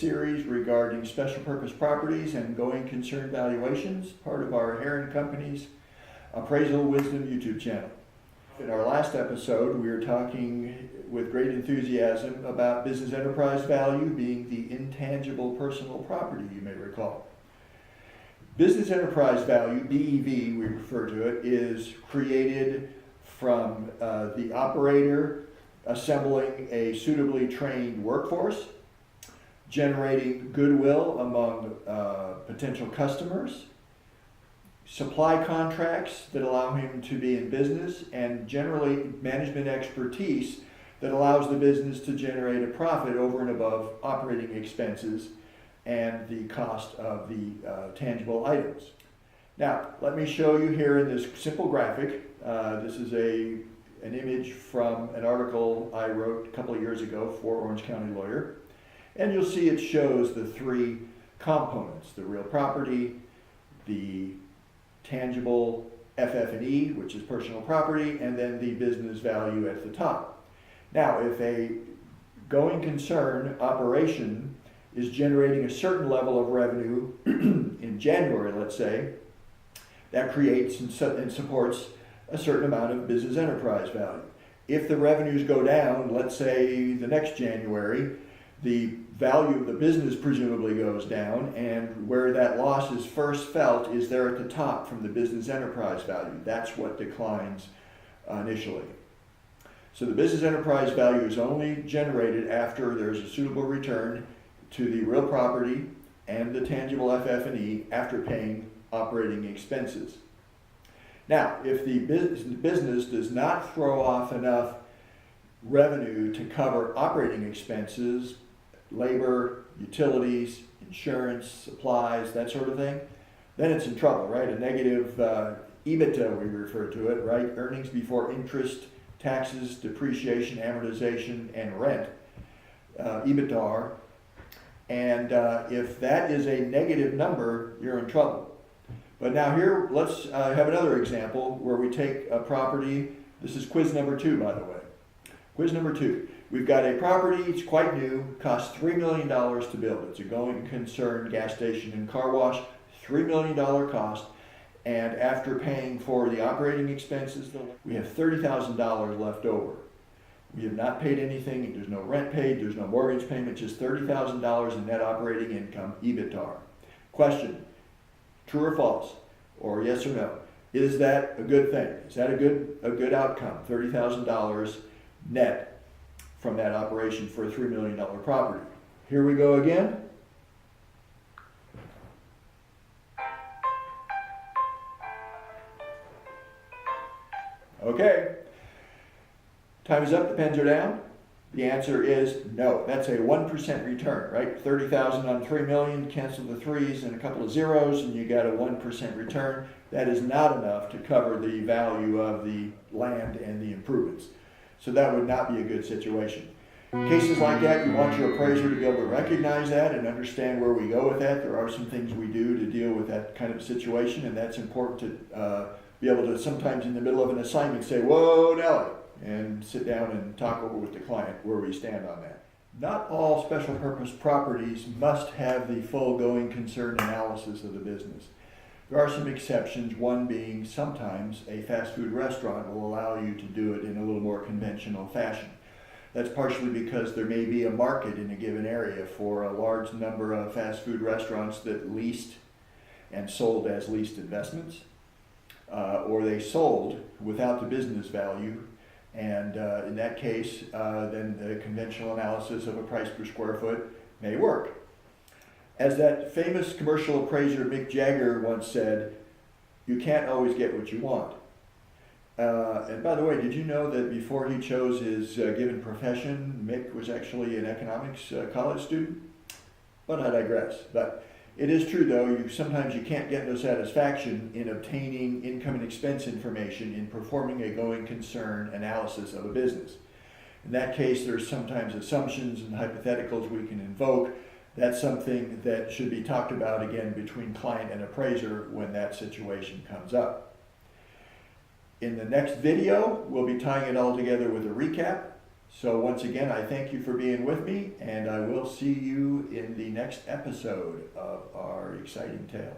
series regarding special purpose properties and going concern valuations, part of our Heron Company's Appraisal Wisdom YouTube channel. In our last episode, we were talking with great enthusiasm about business enterprise value being the intangible personal property, you may recall. Business enterprise value, BEV, we refer to it, is created from the operator assembling a suitably trained workforce, generating goodwill among potential customers, supply contracts that allow him to be in business, and generally management expertise that allows the business to generate a profit over and above operating expenses and the cost of the tangible items. Now, let me show you here in this simple graphic. This is an image from an article I wrote a couple of years ago for Orange County Lawyer. And you'll see it shows the three components: the real property, the tangible FF&E, which is personal property, and then the business value at the top. Now, if a going concern operation is generating a certain level of revenue in January, let's say, that creates and supports a certain amount of business enterprise value. If the revenues go down, let's say the next January, the value of the business presumably goes down, and where that loss is first felt is there at the top from the business enterprise value. That's what declines initially. So the business enterprise value is only generated after there's a suitable return to the real property and the tangible FF&E after paying operating expenses. Now, if the business does not throw off enough revenue to cover operating expenses, labor, utilities, insurance, supplies, that sort of thing, then it's in trouble, right? A negative EBITDA, we refer to it, right? Earnings before interest, taxes, depreciation, amortization, and rent, EBITDAR. And if that is a negative number, you're in trouble. But now here, let's have another example where we take a property. This is quiz number 2, by the way. Quiz number 2. We've got a property, it's quite new, costs $3 million to build. It's a going concern gas station and car wash, $3 million cost. And after paying for the operating expenses, we have $30,000 left over. We have not paid anything, there's no rent paid, there's no mortgage payment, just $30,000 in net operating income, EBITDAR. Question, true or false, or yes or no? Is that a good thing? Is that a good outcome? $30,000 net from that operation for a $3 million property. Here we go again. Okay. Time is up, the pens are down. The answer is no. That's a 1% return, right? 30,000 on 3 million, cancel the threes and a couple of zeros, and you got a 1% return. That is not enough to cover the value of the land and the improvements. So that would not be a good situation. Cases like that, you want your appraiser to be able to recognize that and understand where we go with that. There are some things we do to deal with that kind of situation, and that's important to be able to sometimes in the middle of an assignment say, whoa, Nelly, and sit down and talk over with the client where we stand on that. Not all special purpose properties must have the full going concern analysis of the business. There are some exceptions, one being sometimes a fast food restaurant will allow you to do it in a little more conventional fashion. That's partially because there may be a market in a given area for a large number of fast food restaurants that leased and sold as leased investments, or they sold without the business value. And in that case, then the conventional analysis of a price per square foot may work. As that famous commercial appraiser Mick Jagger once said, you can't always get what you want. And by the way, did you know that before he chose his given profession, Mick was actually an economics college student? But I digress. But it is true, though, sometimes you can't get no satisfaction in obtaining income and expense information in performing a going concern analysis of a business. In that case, there's sometimes assumptions and hypotheticals we can invoke. That's something that should be talked about again between client and appraiser when that situation comes up. In the next video, we'll be tying it all together with a recap. So once again, I thank you for being with me, and I will see you in the next episode of our exciting tale.